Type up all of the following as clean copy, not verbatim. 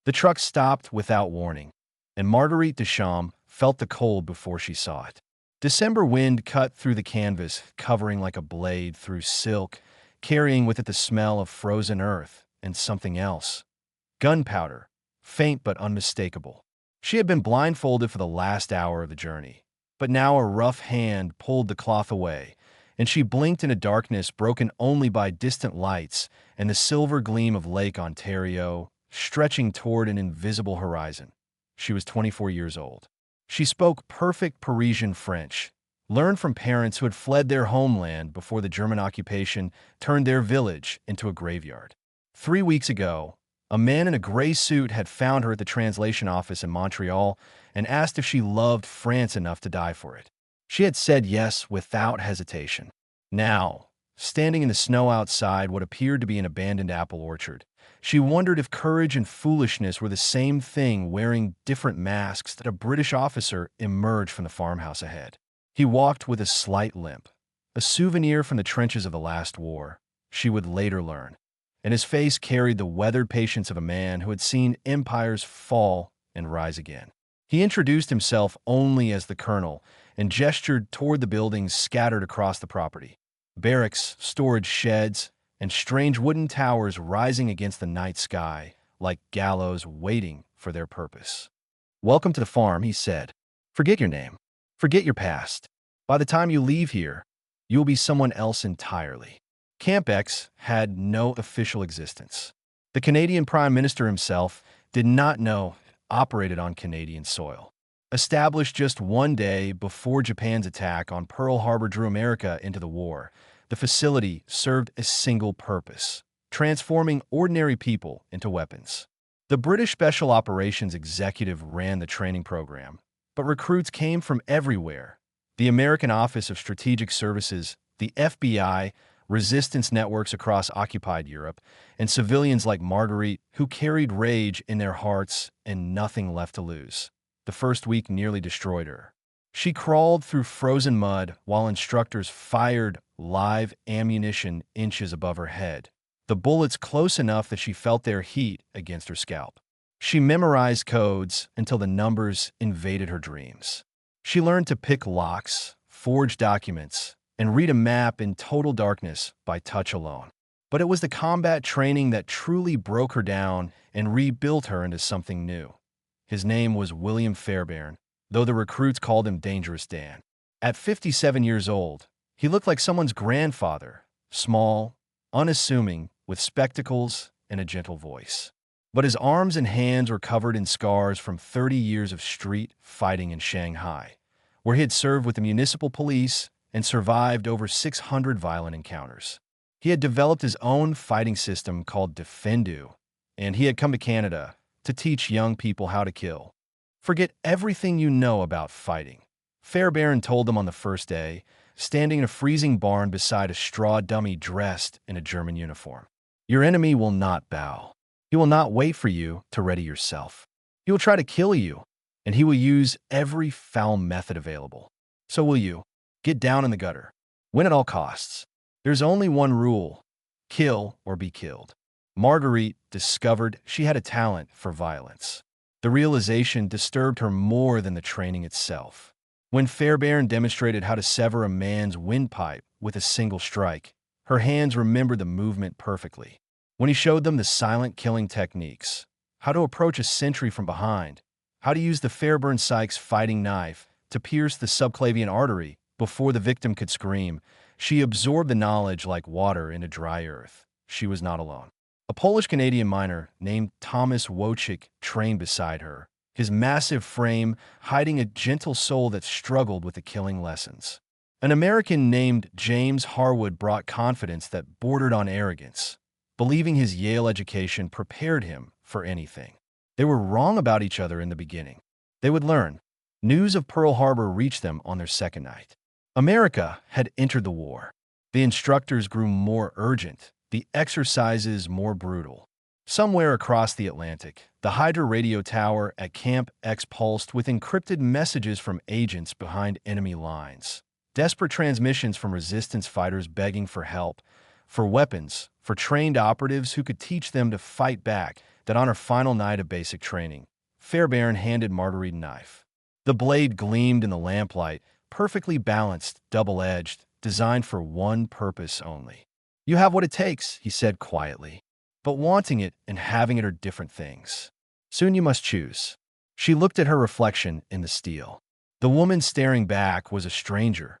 The truck stopped without warning, and Marguerite Deschamps felt the cold before she saw it. December wind cut through the canvas, covering like a blade through silk, carrying with it the smell of frozen earth and something else. Gunpowder, faint but unmistakable. She had been blindfolded for the last hour of the journey, but now a rough hand pulled the cloth away, and she blinked in a darkness broken only by distant lights and the silver gleam of Lake Ontario stretching toward an invisible horizon. She was 24 years old. She spoke perfect Parisian French, learned from parents who had fled their homeland before the German occupation turned their village into a graveyard. 3 weeks ago, a man in a gray suit had found her at the translation office in Montreal and asked if she loved France enough to die for it. She had said yes without hesitation. Now, standing in the snow outside what appeared to be an abandoned apple orchard, she wondered if courage and foolishness were the same thing, wearing different masks, that a British officer emerged from the farmhouse ahead. He walked with a slight limp, a souvenir from the trenches of the last war, she would later learn, and his face carried the weathered patience of a man who had seen empires fall and rise again. He introduced himself only as the colonel and gestured toward the buildings scattered across the property. Barracks, storage sheds, and strange wooden towers rising against the night sky, like gallows waiting for their purpose. "Welcome to the farm," he said. "Forget your name. Forget your past. By the time you leave here, you will be someone else entirely." Camp X had no official existence. The Canadian Prime Minister himself did not know it operated on Canadian soil. Established just one day before Japan's attack on Pearl Harbor drew America into the war, the facility served a single purpose: transforming ordinary people into weapons. The British Special Operations Executive ran the training program, but recruits came from everywhere: the American Office of Strategic Services, the FBI, resistance networks across occupied Europe, and civilians like Marguerite, who carried rage in their hearts and nothing left to lose. The first week nearly destroyed her. She crawled through frozen mud while instructors fired live ammunition inches above her head, the bullets close enough that she felt their heat against her scalp. She memorized codes until the numbers invaded her dreams. She learned to pick locks, forge documents, and read a map in total darkness by touch alone. But it was the combat training that truly broke her down and rebuilt her into something new. His name was William Fairbairn, though the recruits called him Dangerous Dan. At 57 years old, he looked like someone's grandfather, small, unassuming, with spectacles and a gentle voice. But his arms and hands were covered in scars from 30 years of street fighting in Shanghai, where he had served with the municipal police and survived over 600 violent encounters. He had developed his own fighting system called Defendu, and he had come to Canada to teach young people how to kill. "Forget everything you know about fighting," Fairbairn told them on the first day, standing in a freezing barn beside a straw dummy dressed in a German uniform. "Your enemy will not bow. He will not wait for you to ready yourself. He will try to kill you, and he will use every foul method available. So will you. Get down in the gutter. Win at all costs. There's only one rule: kill or be killed." Marguerite discovered she had a talent for violence. The realization disturbed her more than the training itself. When Fairbairn demonstrated how to sever a man's windpipe with a single strike, her hands remembered the movement perfectly. When he showed them the silent killing techniques, how to approach a sentry from behind, how to use the Fairbairn Sykes fighting knife to pierce the subclavian artery before the victim could scream, she absorbed the knowledge like water into dry earth. She was not alone. A Polish-Canadian miner named Thomas Wojcik trained beside her, his massive frame hiding a gentle soul that struggled with the killing lessons. An American named James Harwood brought confidence that bordered on arrogance, believing his Yale education prepared him for anything. They were wrong about each other in the beginning. They would learn. News of Pearl Harbor reached them on their second night. America had entered the war. The instructors grew more urgent, the exercises more brutal. Somewhere across the Atlantic, the Hydra radio tower at Camp X pulsed with encrypted messages from agents behind enemy lines. Desperate transmissions from resistance fighters begging for help, for weapons, for trained operatives who could teach them to fight back that on her final night of basic training, Fairbairn handed Marguerite a knife. The blade gleamed in the lamplight, perfectly balanced, double-edged, designed for one purpose only. "You have what it takes," he said quietly. "But wanting it and having it are different things. Soon you must choose." She looked at her reflection in the steel. The woman staring back was a stranger.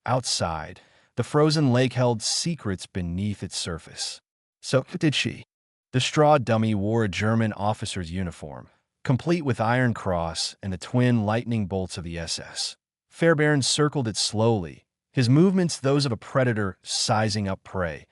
Outside, the frozen lake held secrets beneath its surface. So did she. The straw dummy wore a German officer's uniform, complete with iron cross and the twin lightning bolts of the SS. Fairbairn circled it slowly, his movements those of a predator sizing up prey,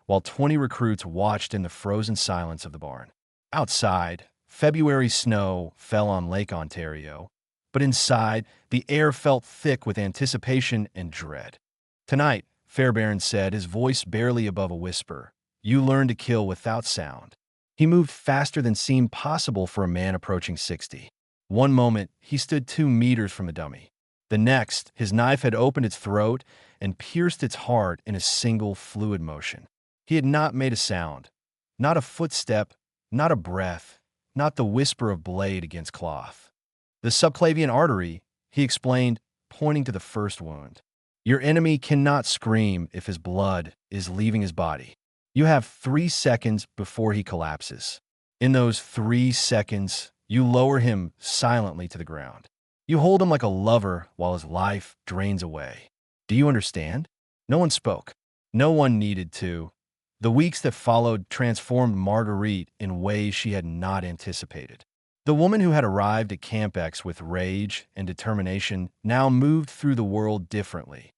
while 20 recruits watched in the frozen silence of the barn. Outside, February snow fell on Lake Ontario, but inside, the air felt thick with anticipation and dread. "Tonight," Fairbairn said, his voice barely above a whisper, "you learn to kill without sound." He moved faster than seemed possible for a man approaching 60. One moment, he stood 2 meters from the dummy. The next, his knife had opened its throat and pierced its heart in a single fluid motion. He had not made a sound. Not a footstep, not a breath, not the whisper of blade against cloth. "The subclavian artery," he explained, pointing to the first wound. "Your enemy cannot scream if his blood is leaving his body. You have 3 seconds before he collapses. In those 3 seconds, you lower him silently to the ground. You hold him like a lover while his life drains away. Do you understand?" No one spoke. No one needed to. The weeks that followed transformed Marguerite in ways she had not anticipated. The woman who had arrived at Camp X with rage and determination now moved through the world differently.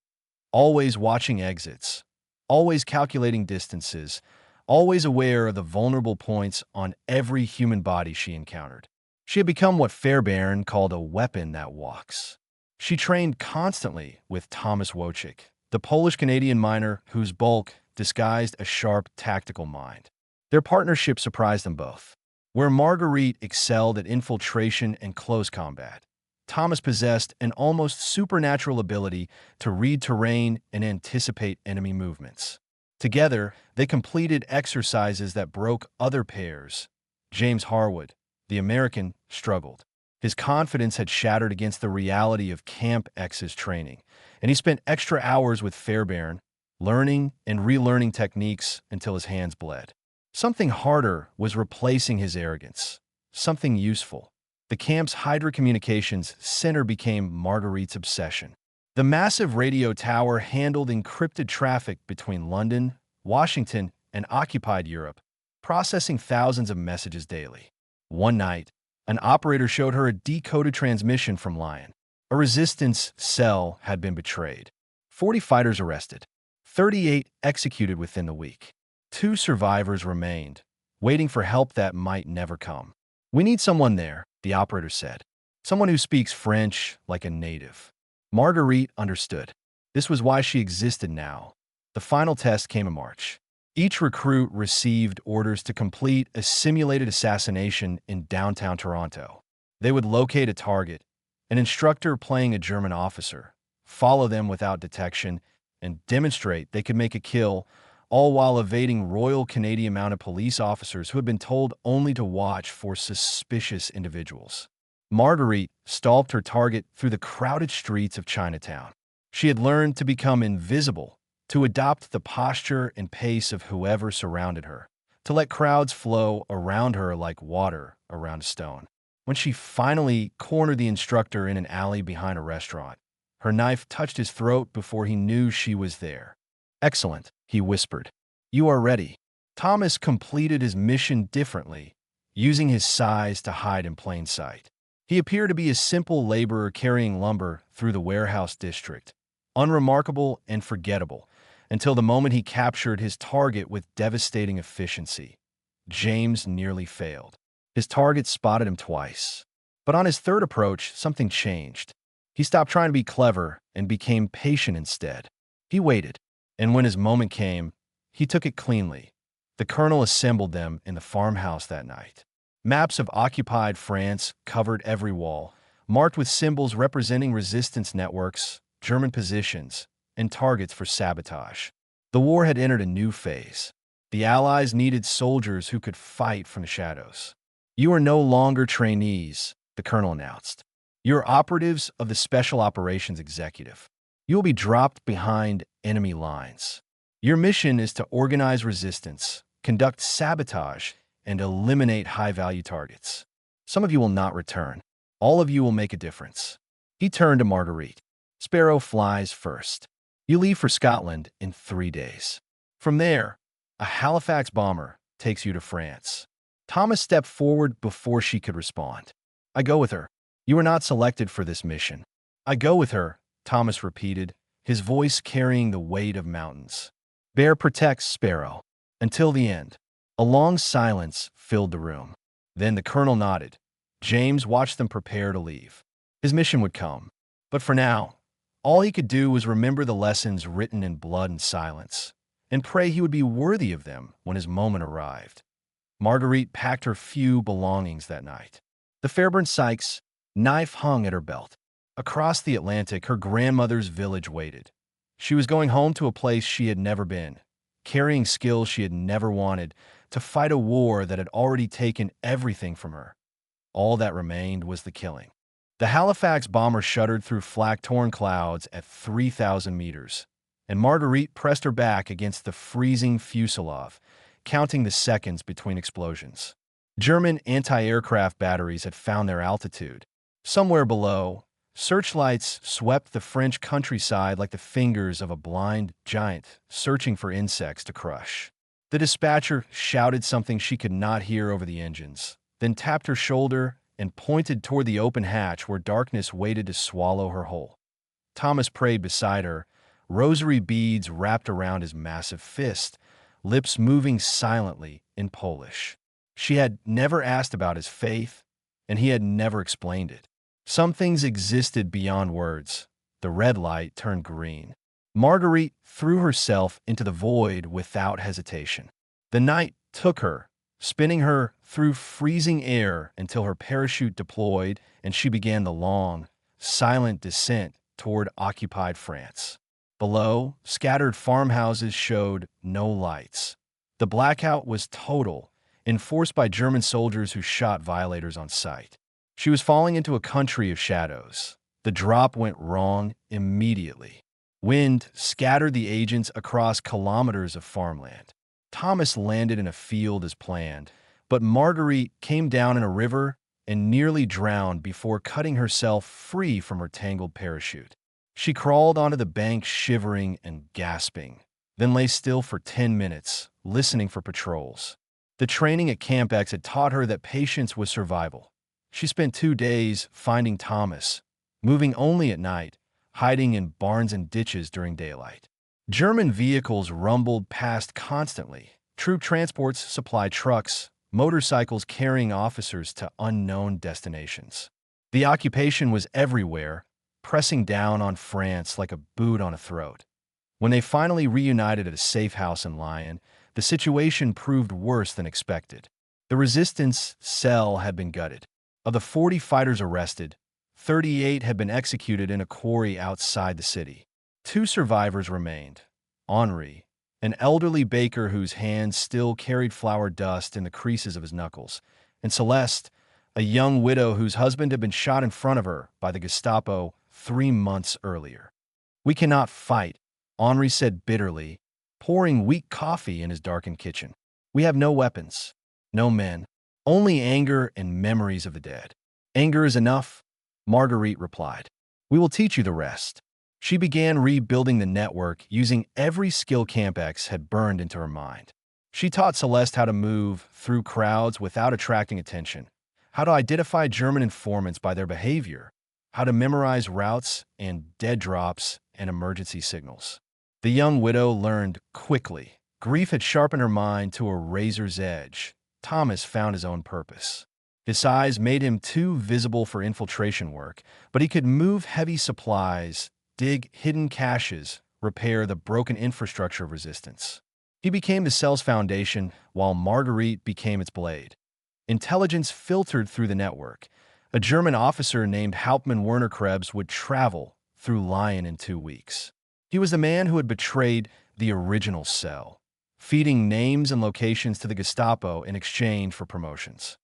Always watching exits, always calculating distances, always aware of the vulnerable points on every human body she encountered. She had become what Fairbairn called a weapon that walks. She trained constantly with Thomas Wojcik, the Polish-Canadian miner whose bulk disguised a sharp tactical mind. Their partnership surprised them both. Where Marguerite excelled at infiltration and close combat, Thomas possessed an almost supernatural ability to read terrain and anticipate enemy movements. Together, they completed exercises that broke other pairs. James Harwood, the American, struggled. His confidence had shattered against the reality of Camp X's training, and he spent extra hours with Fairbairn, learning and relearning techniques until his hands bled. Something harder was replacing his arrogance, something useful. The camp's Hydra Communications Center became Marguerite's obsession. The massive radio tower handled encrypted traffic between London, Washington, and occupied Europe, processing thousands of messages daily. One night, an operator showed her a decoded transmission from Lyon. A resistance cell had been betrayed. 40 fighters arrested. 38 executed within the week. 2 survivors remained, waiting for help that might never come. "We need someone there," the operator said. "Someone who speaks French like a native." Marguerite understood. This was why she existed now. The final test came in March. Each recruit received orders to complete a simulated assassination in downtown Toronto. They would locate a target, an instructor playing a German officer, follow them without detection, and demonstrate they could make a kill, all while evading Royal Canadian Mounted Police officers who had been told only to watch for suspicious individuals. Marguerite stalked her target through the crowded streets of Chinatown. She had learned to become invisible, to adopt the posture and pace of whoever surrounded her, to let crowds flow around her like water around a stone. When she finally cornered the instructor in an alley behind a restaurant, her knife touched his throat before he knew she was there. "Excellent," he whispered. "You are ready." Thomas completed his mission differently, using his size to hide in plain sight. He appeared to be a simple laborer carrying lumber through the warehouse district, unremarkable and forgettable, until the moment he captured his target with devastating efficiency. James nearly failed. His target spotted him twice. But on his third approach, something changed. He stopped trying to be clever and became patient instead. He waited. And when his moment came, he took it cleanly. The colonel assembled them in the farmhouse that night. Maps of occupied France covered every wall, marked with symbols representing resistance networks, German positions, and targets for sabotage. The war had entered a new phase. The Allies needed soldiers who could fight from the shadows. You are no longer trainees, the colonel announced. You're operatives of the Special Operations Executive. You will be dropped behind enemy lines. Your mission is to organize resistance, conduct sabotage, and eliminate high-value targets. Some of you will not return. All of you will make a difference. He turned to Marguerite. Sparrow flies first. You leave for Scotland in 3 days. From there, a Halifax bomber takes you to France. Thomas stepped forward before she could respond. I go with her. You are not selected for this mission. I go with her, Thomas repeated, his voice carrying the weight of mountains. Bear protects Sparrow. Until the end. A long silence filled the room. Then the colonel nodded. James watched them prepare to leave. His mission would come. But for now, all he could do was remember the lessons written in blood and silence, and pray he would be worthy of them when his moment arrived. Marguerite packed her few belongings that night. The Fairburn Sykes, knife hung at her belt. Across the Atlantic, her grandmother's village waited. She was going home to a place she had never been, carrying skills she had never wanted, to fight a war that had already taken everything from her. All that remained was the killing. The Halifax bomber shuddered through flak-torn clouds at 3,000 meters, and Marguerite pressed her back against the freezing fuselage, counting the seconds between explosions. German anti-aircraft batteries had found their altitude. Somewhere below, searchlights swept the French countryside like the fingers of a blind giant searching for insects to crush. The dispatcher shouted something she could not hear over the engines, then tapped her shoulder and pointed toward the open hatch where darkness waited to swallow her whole. Thomas prayed beside her, rosary beads wrapped around his massive fist, lips moving silently in Polish. She had never asked about his faith, and he had never explained it. Some things existed beyond words. The red light turned green. Marguerite threw herself into the void without hesitation. The night took her, spinning her through freezing air until her parachute deployed and she began the long, silent descent toward occupied France. Below, scattered farmhouses showed no lights. The blackout was total, enforced by German soldiers who shot violators on sight. She was falling into a country of shadows. The drop went wrong immediately. Wind scattered the agents across kilometers of farmland. Thomas landed in a field as planned, but Marguerite came down in a river and nearly drowned before cutting herself free from her tangled parachute. She crawled onto the bank shivering and gasping, then lay still for 10 minutes, listening for patrols. The training at Camp X had taught her that patience was survival. She spent 2 days finding Thomas, moving only at night, hiding in barns and ditches during daylight. German vehicles rumbled past constantly. Troop transports supplied trucks, motorcycles carrying officers to unknown destinations. The occupation was everywhere, pressing down on France like a boot on a throat. When they finally reunited at a safe house in Lyon, the situation proved worse than expected. The resistance cell had been gutted. Of the 40 fighters arrested, 38 had been executed in a quarry outside the city. 2 survivors remained: Henri, an elderly baker whose hands still carried flour dust in the creases of his knuckles, and Celeste, a young widow whose husband had been shot in front of her by the Gestapo 3 months earlier. "We cannot fight," Henri said bitterly, pouring weak coffee in his darkened kitchen. "We have no weapons, no men, only anger and memories of the dead." "Anger is enough," Marguerite replied. "We will teach you the rest." She began rebuilding the network using every skill Camp X had burned into her mind. She taught Celeste how to move through crowds without attracting attention, how to identify German informants by their behavior, how to memorize routes and dead drops and emergency signals. The young widow learned quickly. Grief had sharpened her mind to a razor's edge. Thomas found his own purpose. His size made him too visible for infiltration work, but he could move heavy supplies, dig hidden caches, repair the broken infrastructure of resistance. He became the cell's foundation, while Marguerite became its blade. Intelligence filtered through the network. A German officer named Hauptmann Werner Krebs would travel through Lyon in 2 weeks. He was the man who had betrayed the original cell, feeding names and locations to the Gestapo in exchange for promotions.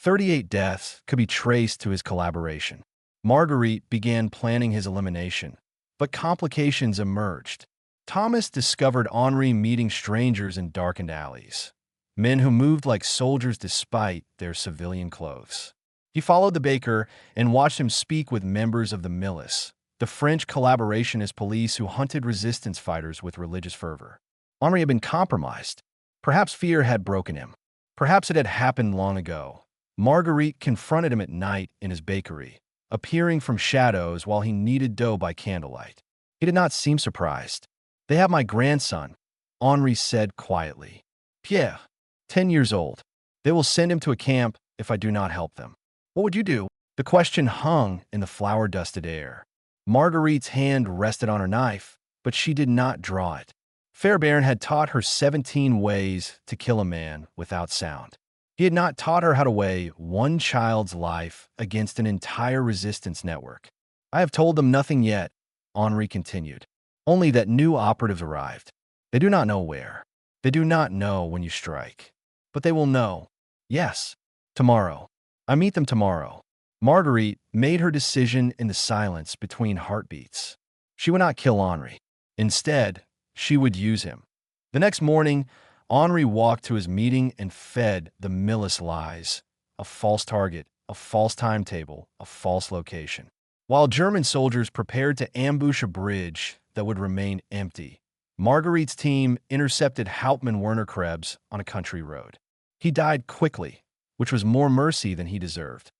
38 deaths could be traced to his collaboration. Marguerite began planning his elimination, but complications emerged. Thomas discovered Henri meeting strangers in darkened alleys, men who moved like soldiers despite their civilian clothes. He followed the baker and watched him speak with members of the milice, the French collaborationist police who hunted resistance fighters with religious fervor. Henri had been compromised. Perhaps fear had broken him. Perhaps it had happened long ago. Marguerite confronted him at night in his bakery, appearing from shadows while he kneaded dough by candlelight. He did not seem surprised. "They have my grandson," Henri said quietly. "Pierre, 10 years old. They will send him to a camp if I do not help them." "What would you do?" The question hung in the flour-dusted air. Marguerite's hand rested on her knife, but she did not draw it. Fairbairn had taught her 17 ways to kill a man without sound. He had not taught her how to weigh one child's life against an entire resistance network. "I have told them nothing yet," Henri continued. "Only that new operatives arrived. They do not know where. They do not know when you strike. But they will know. Yes, tomorrow. I meet them tomorrow." Marguerite made her decision in the silence between heartbeats. She would not kill Henri. Instead, she would use him. The next morning, Henri walked to his meeting and fed the milice lies. A false target, a false timetable, a false location. While German soldiers prepared to ambush a bridge that would remain empty, Marguerite's team intercepted Hauptmann Werner Krebs on a country road. He died quickly, which was more mercy than he deserved.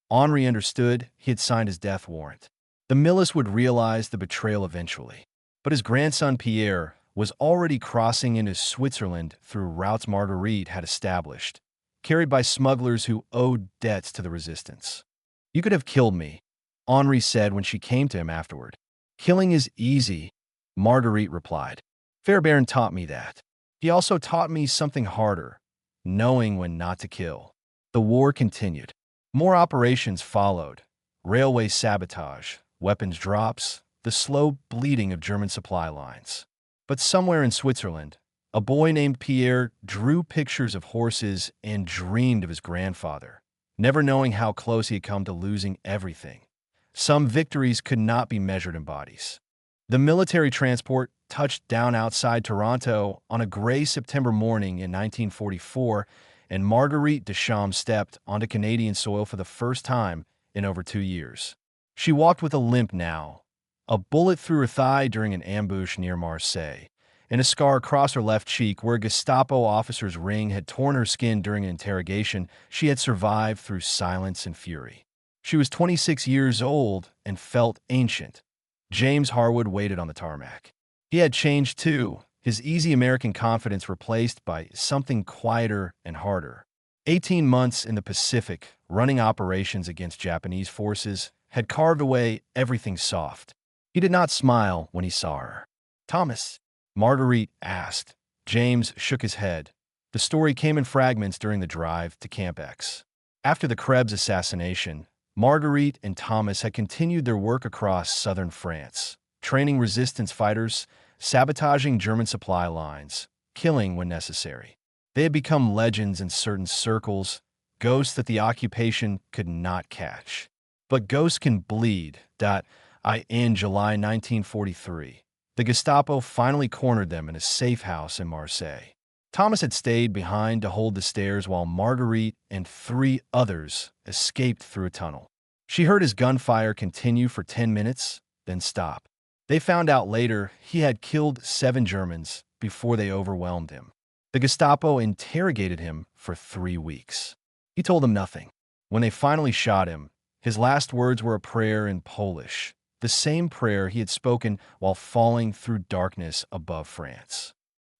Henri understood he had signed his death warrant. The milice would realize the betrayal eventually. But his grandson Pierre was already crossing into Switzerland through routes Marguerite had established, carried by smugglers who owed debts to the resistance. "You could have killed me," Henri said when she came to him afterward. "Killing is easy," Marguerite replied. "Fairbairn taught me that. He also taught me something harder, knowing when not to kill." The war continued. More operations followed: railway sabotage, weapons drops, the slow bleeding of German supply lines. But somewhere in Switzerland, a boy named Pierre drew pictures of horses and dreamed of his grandfather, never knowing how close he had come to losing everything. Some victories could not be measured in bodies. The military transport touched down outside Toronto on a gray September morning in 1944, and Marguerite Deschamps stepped onto Canadian soil for the first time in over 2 years. She walked with a limp now, a bullet through her thigh during an ambush near Marseille, and a scar across her left cheek where a Gestapo officer's ring had torn her skin during an interrogation. She had survived through silence and fury. She was 26 years old and felt ancient. James Harwood waited on the tarmac. He had changed too, his easy American confidence replaced by something quieter and harder. 18 months in the Pacific, running operations against Japanese forces, had carved away everything soft. He did not smile when he saw her. "Thomas?" Marguerite asked. James shook his head. The story came in fragments during the drive to Camp X. After the Krebs assassination, Marguerite and Thomas had continued their work across southern France, training resistance fighters, sabotaging German supply lines, killing when necessary. They had become legends in certain circles, ghosts that the occupation could not catch. But ghosts can bleed. In July 1943, the Gestapo finally cornered them in a safe house in Marseille. Thomas had stayed behind to hold the stairs while Marguerite and 3 others escaped through a tunnel. She heard his gunfire continue for 10 minutes, then stop. They found out later he had killed 7 Germans before they overwhelmed him. The Gestapo interrogated him for 3 weeks. He told them nothing. When they finally shot him, his last words were a prayer in Polish, the same prayer he had spoken while falling through darkness above France.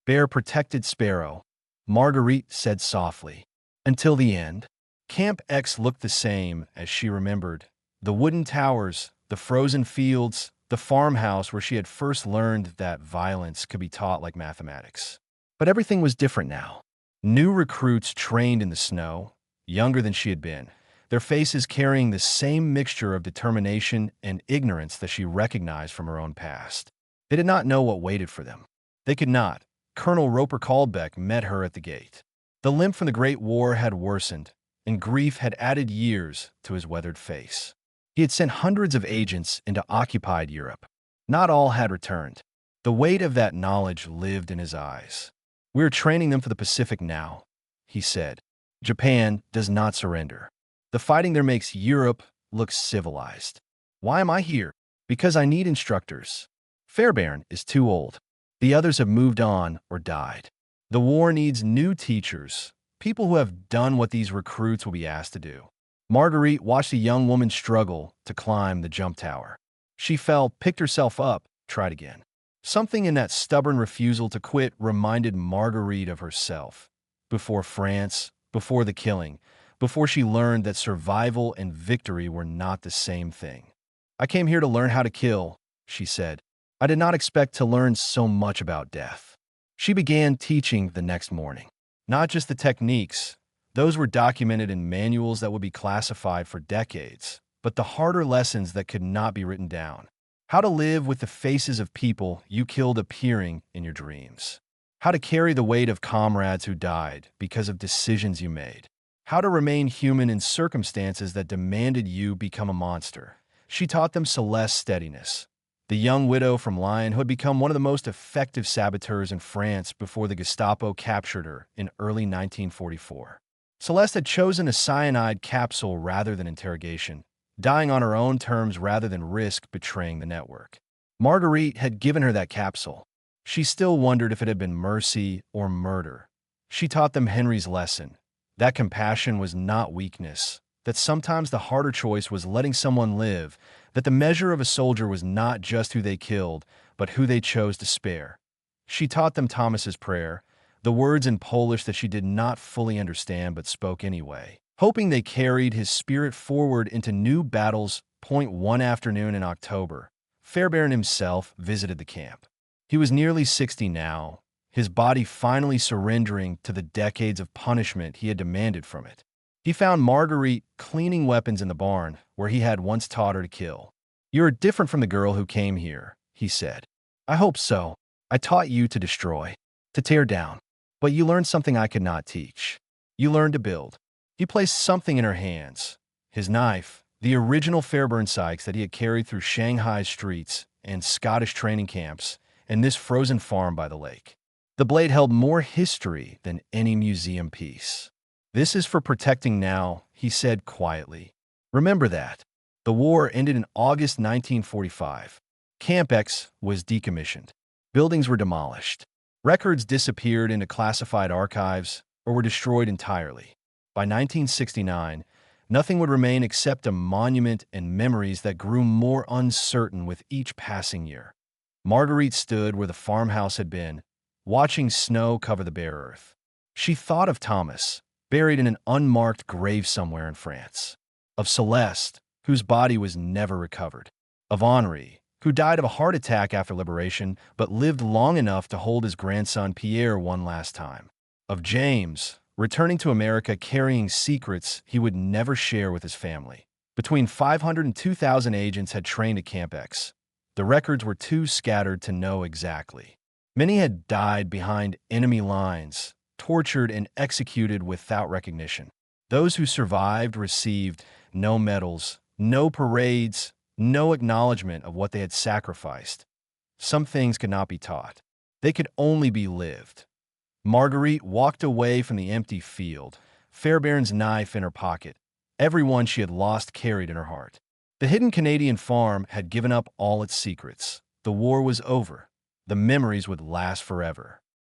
"Bear protected sparrow," Marguerite said softly. Until the end, Camp X looked the same as she remembered. The wooden towers, the frozen fields, the farmhouse where she had first learned that violence could be taught like mathematics. But everything was different now. New recruits trained in the snow, younger than she had been, their faces carrying the same mixture of determination and ignorance that she recognized from her own past. They did not know what waited for them. They could not. Colonel Roper Caldbeck met her at the gate. The limp from the Great War had worsened, and grief had added years to his weathered face. He had sent hundreds of agents into occupied Europe. Not all had returned. The weight of that knowledge lived in his eyes. "We're training them for the Pacific now," he said. "Japan does not surrender. The fighting there makes Europe look civilized. Why am I here? Because I need instructors. Fairbairn is too old. The others have moved on or died. The war needs new teachers, people who have done what these recruits will be asked to do." Marguerite watched a young woman struggle to climb the jump tower. She fell, picked herself up, tried again. Something in that stubborn refusal to quit reminded Marguerite of herself. Before France, before the killing, before she learned that survival and victory were not the same thing. "I came here to learn how to kill," she said. "I did not expect to learn so much about death." She began teaching the next morning. Not just the techniques, those were documented in manuals that would be classified for decades, but the harder lessons that could not be written down. How to live with the faces of people you killed appearing in your dreams. How to carry the weight of comrades who died because of decisions you made. How to remain human in circumstances that demanded you become a monster. She taught them Celeste's steadiness, the young widow from Lyon who had become one of the most effective saboteurs in France before the Gestapo captured her in early 1944. Celeste had chosen a cyanide capsule rather than interrogation, dying on her own terms rather than risk betraying the network. Marguerite had given her that capsule. She still wondered if it had been mercy or murder. She taught them Henry's lesson, that compassion was not weakness, that sometimes the harder choice was letting someone live, that the measure of a soldier was not just who they killed, but who they chose to spare. She taught them Thomas's prayer, the words in Polish that she did not fully understand but spoke anyway, hoping they carried his spirit forward into new battles. One afternoon in October, Fairbairn himself visited the camp. He was nearly 60 now, his body finally surrendering to the decades of punishment he had demanded from it. He found Marguerite cleaning weapons in the barn where he had once taught her to kill. "You're different from the girl who came here," he said. "I hope so. I taught you to destroy, to tear down. But you learned something I could not teach. You learned to build." He placed something in her hands. His knife, the original Fairbairn Sykes that he had carried through Shanghai's streets and Scottish training camps and this frozen farm by the lake. The blade held more history than any museum piece. "This is for protecting now," he said quietly. "Remember that." The war ended in August 1945. Camp X was decommissioned. Buildings were demolished. Records disappeared into classified archives or were destroyed entirely. By 1969, nothing would remain except a monument and memories that grew more uncertain with each passing year. Marguerite stood where the farmhouse had been, watching snow cover the bare earth. She thought of Thomas, buried in an unmarked grave somewhere in France. Of Celeste, whose body was never recovered. Of Henri, who died of a heart attack after liberation but lived long enough to hold his grandson Pierre one last time. Of James, returning to America carrying secrets he would never share with his family. Between 500 and 2,000 agents had trained at Camp X. The records were too scattered to know exactly. Many had died behind enemy lines, tortured and executed without recognition. Those who survived received no medals, no parades, no acknowledgement of what they had sacrificed. Some things could not be taught. They could only be lived. Marguerite walked away from the empty field, Fairbairn's knife in her pocket, everyone she had lost carried in her heart. The hidden Canadian farm had given up all its secrets. The war was over. The memories would last forever.